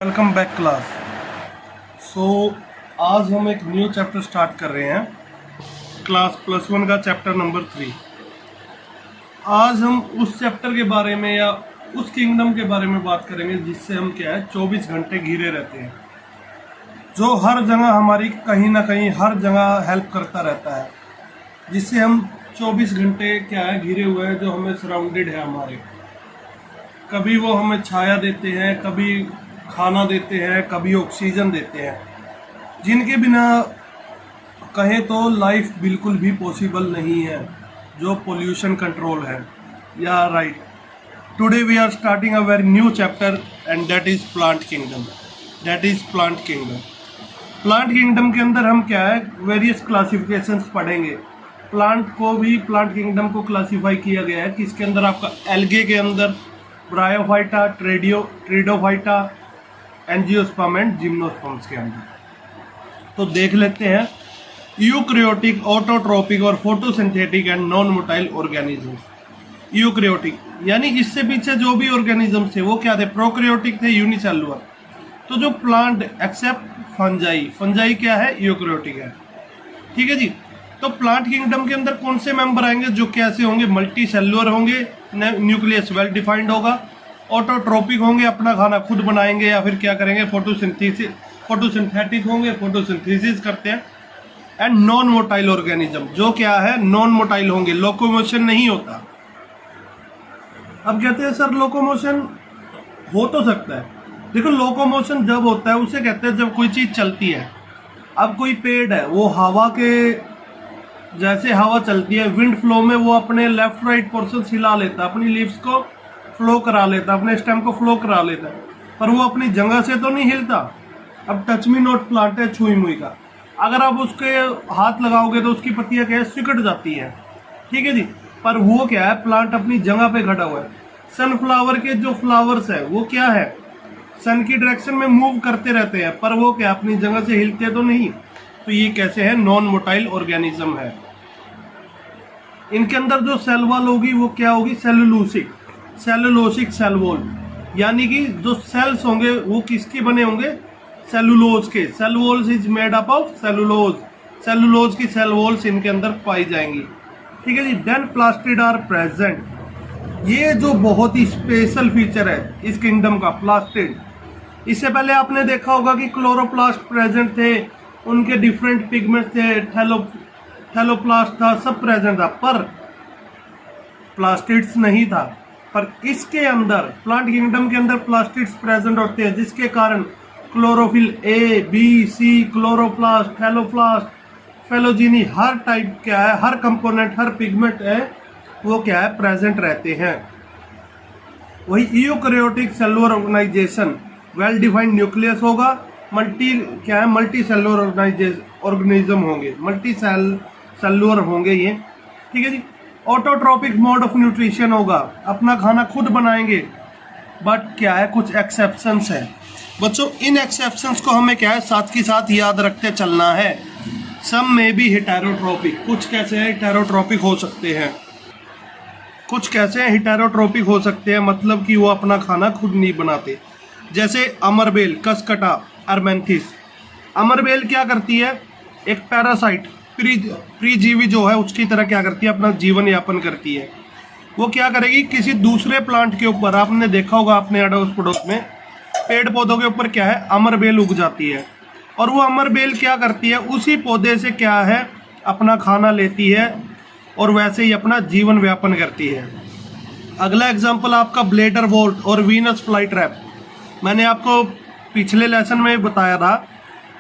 Welcome back class. सो आज हम एक न्यू चैप्टर स्टार्ट कर रहे हैं, क्लास +1 का चैप्टर नंबर 3। आज हम उस चैप्टर के बारे में या उस किंगडम के बारे में बात करेंगे जिससे हम क्या है 24 घंटे घिरे रहते हैं, जो हर जगह हमारी कहीं ना कहीं हर जगह हेल्प करता रहता है, जिससे हम 24 घंटे क्या है घिरे हुए हैं, जो हमें सराउंडेड है हमारे। कभी वो हमें छाया देते हैं, कभी खाना देते हैं, कभी ऑक्सीजन देते हैं, जिनके बिना कहें तो लाइफ बिल्कुल भी पॉसिबल नहीं है, जो पोल्यूशन कंट्रोल है। या right, today we are starting a very new chapter and that is plant kingdom. Plant kingdom के अंदर हम क्या है वेरियस क्लासिफिकेशंस पढ़ेंगे। प्लांट को भी, प्लांट किंगडम को क्लासीफाई किया गया है किसके अंदर? आपका एल्गे के अंदर, ब्रायोफाइटा, ट्रिडोफाइटा, एंजियोस्पर्म एंड जिम्नोस्पर्म्स के अंदर। तो देख लेते हैं यूकैरियोटिक, ऑटोट्रोपिक और photosynthetic and non motile organisms. Eukaryotic यानी इससे पीछे जो भी ऑर्गेनिजम थे वो क्या थे? प्रोकैरियोटिक थे, यूनिसेलुलर। तो जो प्लांट एक्सेप्ट फंजाई क्या है? यूकैरियोटिक है। ठीक है जी। तो प्लांट किंगडम के अंदर कौन से मेंबर आएंगे जो कैसे होंगे? मल्टी सेलुलर होंगे, न्यूक्लियस वेल डिफाइंड होगा, ऑटोट्रोपिक होंगे, अपना खाना खुद बनाएंगे या फिर क्या करेंगे फोटोसिंथेटिक होंगे, फोटोसिंथेसिस करते हैं। एंड नॉन मोटाइल ऑर्गेनिज्म जो क्या है नॉन मोटाइल होंगे, लोकोमोशन नहीं होता। अब कहते हैं सर लोकोमोशन हो तो सकता है। देखो लोकोमोशन जब होता है उसे कहते हैं जब कोई चीज चलती है। अब कोई पेड़ है वो हवा के जैसे हवा चलती है, विंड फ्लो में वो अपने लेफ्ट राइट पोर्शन हिला लेता है, अपनी लीव्स को फ्लो करा लेता है, अपने स्टेम को फ्लो करा लेता है, पर वो अपनी जगह से तो नहीं हिलता। अब टच मी नॉट प्लांट है, छुई मुई का, अगर आप उसके हाथ लगाओगे तो उसकी पत्तियां क्या है सिकुड़ जाती हैं। ठीक है जी। पर वो क्या है प्लांट अपनी जगह पे खड़ा हुआ है। सनफ्लावर के जो फ्लावर्स है वो क्या है सन की डायरेक्शन में मूव करते रहते हैं, पर वो क्या अपनी जगह से हिलते तो नहीं। तो ये कैसे है? नॉन मोटाइल ऑर्गेनिज्म है। इनके अंदर जो सेल वॉल होगी वो क्या होगी? सेलुलोसिक सेल वॉल, यानी कि जो सेल्स होंगे वो किसके बने होंगे? सेलुलोज के। Cell walls is made up of cellulose की सेल वॉल्स इनके अंदर पाई जाएंगी। ठीक है जी। Then plastid are present. ये जो बहुत ही स्पेशल फीचर है इस किंगडम का, प्लास्टिड। इससे पहले आपने देखा होगा कि क्लोरोप्लास्ट प्रेजेंट थे, उनके डिफरेंट पिगमेंट्स थे, थैलोप्लास्ट था, सब प्रेजेंट था, पर प्लास्टिड्स नहीं था। पर इसके अंदर प्लांट किंगडम के अंदर प्लास्टिड्स प्रेजेंट होते हैं, जिसके कारण chlorophyll A, B, C, chloroplast, थैलोप्लास्ट, फेलोजीनी, her type क्या है, हर कंपोनेंट, हर पिगमेंट है वो क्या है प्रेजेंट रहते हैं। वही eukaryotic cellular organisation, well defined nucleus होगा, मल्टी सेलुलर ऑर्गेनिज्म होंगे, मल्टी सेलुलर होंगे ये। ठीक है जी। ऑटोट्रोपिक मोड ऑफ न्यूट्रिशन होगा, अपना खाना खुद बनाएंगे। बट क्या है कुछ एक्सेप्शंस है बच्चों, इन एक्सेप्शंस को हमें क्या है साथ के साथ याद रखते चलना है। सम में भी हेटेरोट्रोपिक, कुछ कैसे है हेटेरोट्रोपिक हो सकते हैं, कुछ कैसे हैं हेटेरोट्रोपिक हो सकते हैं, मतलब कि वो अपना खाना खुद नहीं बनाते। जैसे अमरबेल, कसकटा, अरमेंथिस। अमरबेल क्या करती है? एक पैरासाइट, प्रीजीवी जो है उसकी तरह क्या करती है अपना जीवन यापन करती है। वो क्या करेगी किसी दूसरे प्लांट के ऊपर, आपने देखा होगा अपने अड़ोस पड़ोस में पेड़ पौधों के ऊपर क्या है अमरबेल उग जाती है, और वो अमरबेल क्या करती है उसी पौधे से क्या है अपना खाना लेती है और वैसे ही अपना जीवन व्यापन करती है। अगला एग्जाम्पल आपका ब्लेडर वोल्ट और वीनस फ्लाई ट्रैप। मैंने आपको पिछले लेसन में बताया था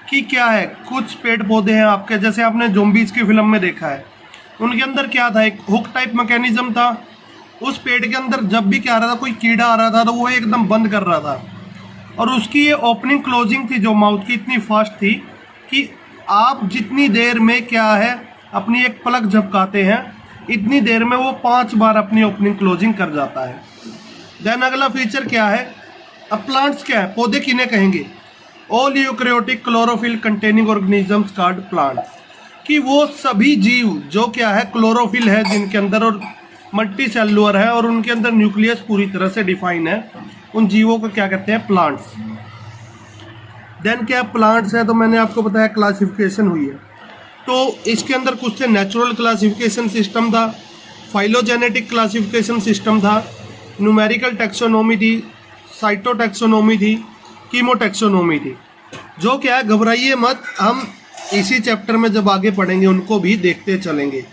कि क्या है कुछ पेड़ पौधे हैं आपके, जैसे आपने ज़ॉम्बीज़ की फिल्म में देखा है, उनके अंदर क्या था एक हुक टाइप मैकेनिज्म था। उस पेड़ के अंदर जब भी क्या आ रहा था, कोई कीड़ा आ रहा था तो वो एकदम बंद कर रहा था, और उसकी ये ओपनिंग क्लोजिंग थी जो माउथ की इतनी फास्ट थी कि आप जितनी देर में क्या है अपनी एक पलक झपकाते हैं इतनी देर में वो 5 बार अपनी ओपनिंग क्लोजिंग कर जाता है। देन अगला फीचर क्या है? अब प्लांट्स क्या है, पौधे किन्हें कहेंगे? All eukaryotic chlorophyll containing organisms called plant, कि वो सभी जीव जो क्या है क्लोरोफिल है जिनके अंदर, और मल्टी सेलुलर है और उनके अंदर न्यूक्लियस पूरी तरह से डिफाइन है, उन जीवों को क्या कहते हैं? प्लांट्स। देन क्या प्लांट्स है, तो मैंने आपको बताया क्लासिफिकेशन हुई है। तो इसके अंदर कुछ थे, नेचुरल क्लासिफिकेशन सिस्टम था, फाइलोजेनेटिक क्लासिफिकेशन सिस्टम था, न्यूमेरिकल टैक्सोनॉमी थी, साइटोटैक्सोनॉमी थी, कीमोटैक्सोनॉमी थी। जो क्या है, घबराइए मत, हम इसी चैप्टर में जब आगे पढ़ेंगे उनको भी देखते चलेंगे।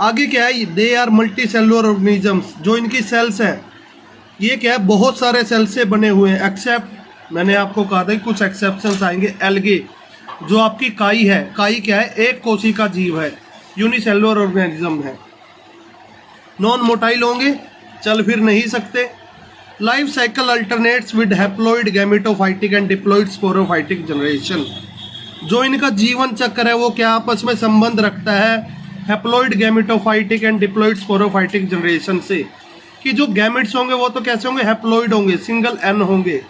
आगे क्या है, they are multi cellular organisms. जो इनकी सेल्स हैं ये क्या है, बहुत सारे सेल से बने हुए हैं, एक्सेप्ट मैंने आपको कहा था कि कुछ एक्सेप्शंस आएंगे। एल्गे, जो आपकी काई है, काई क्या है, एक कोशिका जीव है, यूनिसेलुलर ऑर्गेनिज्म है। नॉन मोटाइल होंगे, चल फिर नहीं सकते। Life cycle alternates with haploid gametophytic and diploid sporophytic generation. जो इनका जीवन चक्र है वो क्या आपस में संबंध रखता है, haploid gametophytic and diploid sporophytic generation से, कि जो गैमेट्स होंगे वो तो कैसे होंगे, हैप्लॉइड होंगे, सिंगल एन होंगे।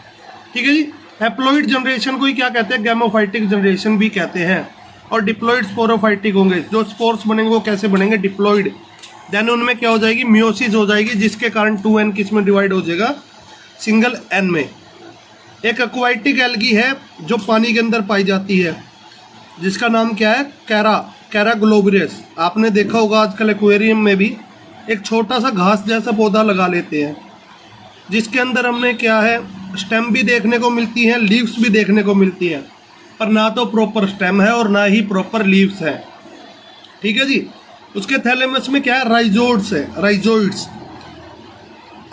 ठीक है जी। हैप्लॉइड जनरेशन को ही क्या कहते हैं, गैमोफाइटिक जनरेशन भी कहते हैं। और डिप्लॉइड स्पोरोफाइटिक होंगे, जो स्पोर्स बनेंगे वो कैसे बनेंगे, डिप्लॉइड। देन उनमें क्या हो जाएगी, मियोसिस हो जाएगी, जिसके कारण 2n किस में डिवाइड हो जाएगा, सिंगल n में। एक एक्वाटिक एल्गी है जो पानी के अंदर पाई जाती है, जिसका नाम क्या है, कैरा ग्लोबरस। आपने देखा होगा आजकल एक्वेरियम में भी एक छोटा सा घास जैसा पौधा लगा लेते हैं, जिसके अंदर हमने क्या है, स्टेम भी देखने को मिलती है, लीव्स भी देखने को मिलती है, पर ना तो प्रॉपर स्टेम है और ना ही प्रॉपर लीव्स है। ठीक है जी। उसके थैलेमस में क्या है, राइजोइड्स है, राइजोइड्स।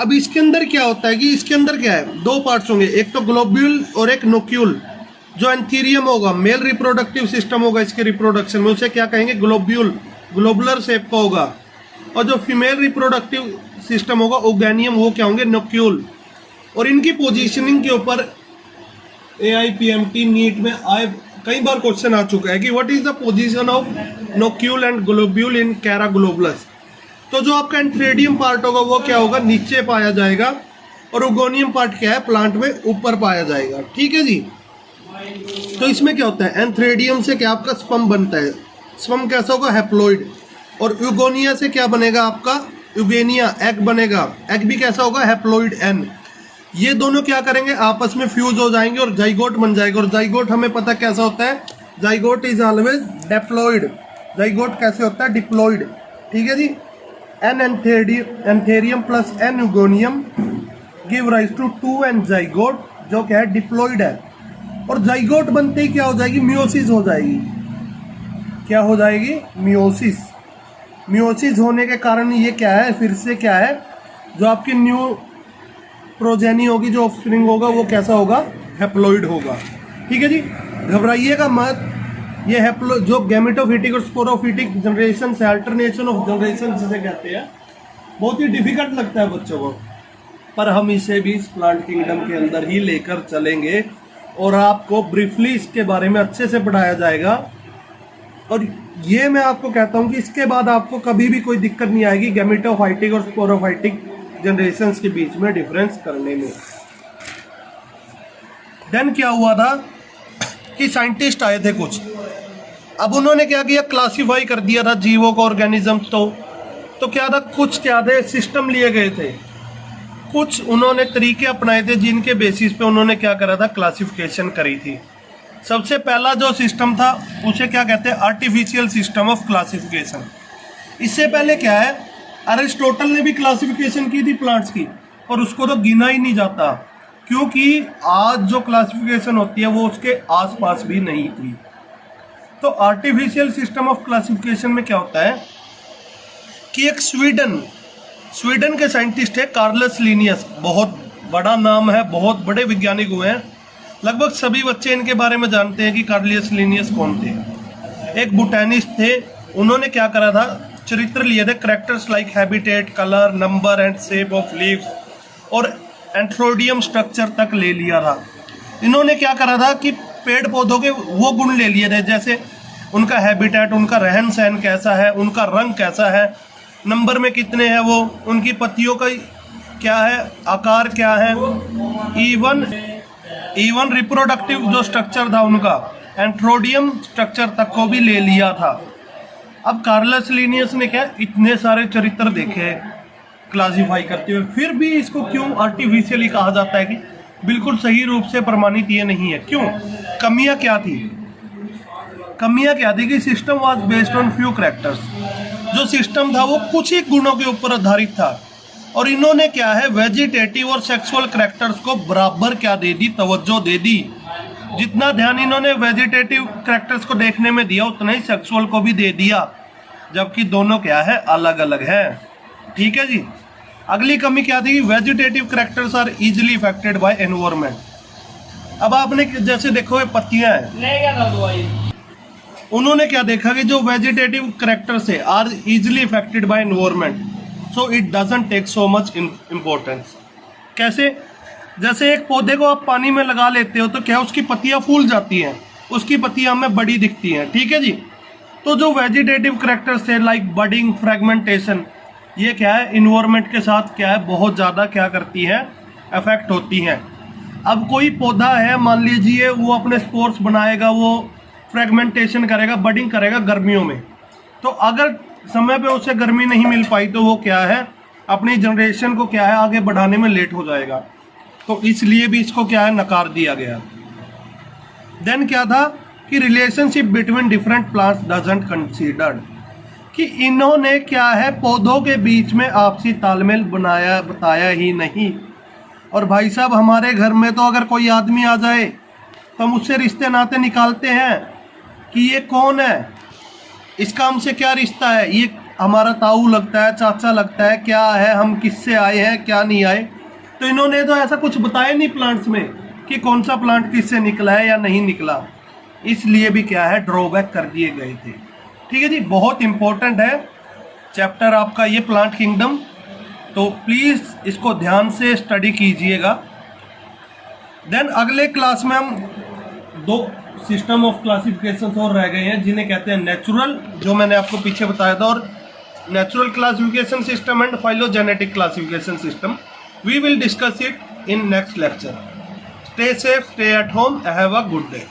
अब इसके अंदर क्या होता है कि इसके अंदर क्या है, दो पार्ट्स होंगे, एक तो ग्लोब्यूल और एक नोक्यूल। जो एंथीरियम होगा, मेल रिप्रोडक्टिव सिस्टम होगा इसके रिप्रोडक्शन में, उसे क्या कहेंगे, ग्लोब्यूल, ग्लोबुलर शेप का होगा। और जो फीमेल रिप्रोडक्टिव सिस्टम होगा, ओगैनियम, वो क्या होंगे, नोक्यूल। और इनकी पोजीशनिंग के ऊपर AIPMT नीट में आए कई बार क्वेश्चन आ चुका है कि what is the position of nucule and globule in Chara globularis. तो जो आपका एंथ्रेडियम पार्ट होगा वो क्या होगा, नीचे पाया जाएगा, और ओगोनियम पार्ट क्या है, प्लांट में ऊपर पाया जाएगा। ठीक है जी। तो इसमें क्या होता है, एंथ्रेडियम से क्या आपका स्पम बनता है, स्पम कैसा होगा, हैप्लॉइड। और यूगोनिया से क्या बनेगा आपका, यूगेनिया, एग बनेगा, एग भी कैसा होगा, हैप्लॉइड n। ये दोनों क्या करेंगे, आपस में फ्यूज हो जाएंगे और जाइगोट बन जाएगा। और जाइगोट हमें पता कैसा होता है, zygote is always diploid. Zygote कैसे होता है, डिप्लॉइड। ठीक है जी। n antheridium plus n oogonium give rise to 2n zygote, जो क्या है, डिप्लॉइड है। और जाइगोट बनते ही क्या हो जाएगी, मियोसिस हो जाएगी। क्या हो जाएगी, मियोसिस। मियोसिस होने के कारण ये क्या है, फिर से क्या है, जो आपकी न्यू प्रोजेनी होगी, जो ऑफस्प्रिंग होगा, वो कैसा होगा, हैप्लॉइड होगा। ठीक है जी। घबराइएगा मत, ये हैप्लो जो गैमेटोफिटिक और स्पोरोफिटिक जनरेशन से, अल्टरनेशन ऑफ जनरेशन जिसे कहते हैं, बहुत ही डिफिकल्ट लगता है बच्चों को, पर हम इसे भी इस प्लांट किंगडम के अंदर ही लेकर चलेंगे और आपको ब्रीफली इसके बारे में अच्छे से पढ़ाया जाएगा। और ये मैं आपको कहता हूँ कि इसके बाद आपको कभी भी कोई दिक्कत नहीं आएगी गैमेटोफाइटिक और स्पोरोफाइटिक जनरेशंस के बीच में डिफरेंस करने में। देन क्या हुआ था कि साइंटिस्ट आए थे कुछ, अब उन्होंने क्या किया, क्लासिफाई कर दिया था जीवों को, ऑर्गेनिजम्स। तो क्या था, कुछ क्या थे, सिस्टम लिए गए थे, कुछ उन्होंने तरीके अपनाए थे जिनके बेसिस पे उन्होंने क्या करा था, क्लासिफिकेशन करी थी। सबसे पहला जो सिस्टम था उसे क्या कहते हैं, आर्टिफिशियल सिस्टम ऑफ क्लासिफिकेशन। इससे पहले क्या है, अरिस्टोटल ने भी क्लासिफिकेशन की थी प्लांट्स की, और उसको तो गिना ही नहीं जाता, क्योंकि आज जो क्लासिफिकेशन होती है वो उसके आसपास भी नहीं थी। तो आर्टिफिशियल सिस्टम ऑफ क्लासिफिकेशन में क्या होता है कि एक स्वीडन के साइंटिस्ट है कार्लस लिनियस, बहुत बड़ा नाम है, बहुत बड़े वैज्ञानिक हुए हैं, लगभग सभी बच्चे इनके बारे में जानते हैं कि कार्लस लिनियस कौन थे। एक बोटैनिस्ट थे, उन्होंने क्या करा था, चरित्र लिए थे, characters like habitat, colour, number and shape of leaves, और एंथ्रोडियम स्ट्रक्चर तक ले लिया था। इन्होंने क्या करा था कि पेड़ पौधों के वो गुण ले लिए थे, जैसे उनका हैबिटेट, उनका रहन सहन कैसा है, उनका रंग कैसा है, नंबर में कितने हैं वो, उनकी पत्तियों का क्या है, आकार क्या है, इवन रिप्रोडक्टिव जो स्ट्रक्चर था उनका, एंथ्रोडियम स्ट्रक्चर तक को भी ले लिया था। अब कार्लस लिनियस ने क्या, इतने सारे चरित्र देखे क्लासिफाई करते हुए, फिर भी इसको क्यों आर्टिफिशियली कहा जाता है कि बिल्कुल सही रूप से प्रमाणित ये नहीं है। क्यों? कमियां क्या थी? कमियां क्या थी कि system was based on few characters. जो सिस्टम था वो कुछ ही गुणों के ऊपर आधारित था, और इन्होंने क्या है, वेजिटेटिव और सेक्सुअल कैरेक्टर्स को बराबर क्या दे दी, तवज्जो दे दी। जितना ध्यान इन्होंने वेजिटेटिव कैरेक्टर्स को देखने में दिया, उतना ही सेक्सुअल को भी दे दिया, जबकि दोनों क्या है, अलग अलग है। ठीक है जी। अगली कमी क्या थी? Vegetative characters are easily affected by environment. अब आपने जैसे देखो ये पत्तियां हैं, उन्होंने क्या देखा कि जो वेजिटेटिव कैरेक्टर्स है are easily affected by environment, so it doesn't take so much importance. कैसे? जैसे एक पौधे को आप पानी में लगा लेते हो तो क्या उसकी पत्तियां फूल जाती हैं, उसकी पत्तियां हमें बड़ी दिखती हैं। ठीक है जी। तो जो वेजिटेटिव कैरेक्टर्स है लाइक बडिंग, फ्रेगमेंटेशन, ये क्या है, इन्वायरमेंट के साथ क्या है, बहुत ज़्यादा क्या करती हैं, अफेक्ट होती हैं। अब कोई पौधा है, मान लीजिए वो अपने स्पोर्स बनाएगा, वो फ्रेगमेंटेशन करेगा, बडिंग करेगा गर्मियों में, तो अगर समय पे उसे गर्मी नहीं मिल पाई तो वो क्या है, अपनी जनरेशन को क्या है, आगे बढ़ाने में लेट हो जाएगा। तो इसलिए भी इसको क्या है, नकार दिया गया। देन क्या था कि relationship between different plants doesn't considered, कि इन्होंने क्या है, पौधों के बीच में आपसी तालमेल बताया ही नहीं। और भाई साहब, हमारे घर में तो अगर कोई आदमी आ जाए तो हम उससे रिश्ते नाते निकालते हैं कि ये कौन है, इसका हमसे क्या रिश्ता है, ये हमारा ताऊ लगता है, चाचा लगता है, क्या है, हम किससे आए हैं, क्या नहीं आए। तो इन्होंने तो ऐसा कुछ बताया नहीं प्लांट्स में कि कौन सा प्लांट किससे निकला है या नहीं निकला, इसलिए भी क्या है, ड्रॉबैक कर दिए गए थे। ठीक है जी। बहुत इंपॉर्टेंट है चैप्टर आपका ये प्लांट किंगडम, तो प्लीज़ इसको ध्यान से स्टडी कीजिएगा। देन अगले क्लास में हम 2 सिस्टम ऑफ क्लासिफिकेशन और रह गए हैं, जिन्हें कहते हैं नेचुरल, जो मैंने आपको पीछे बताया था, और natural classification system and phylogenetic classification system. We will discuss it in next lecture. Stay safe, stay at home, have a good day.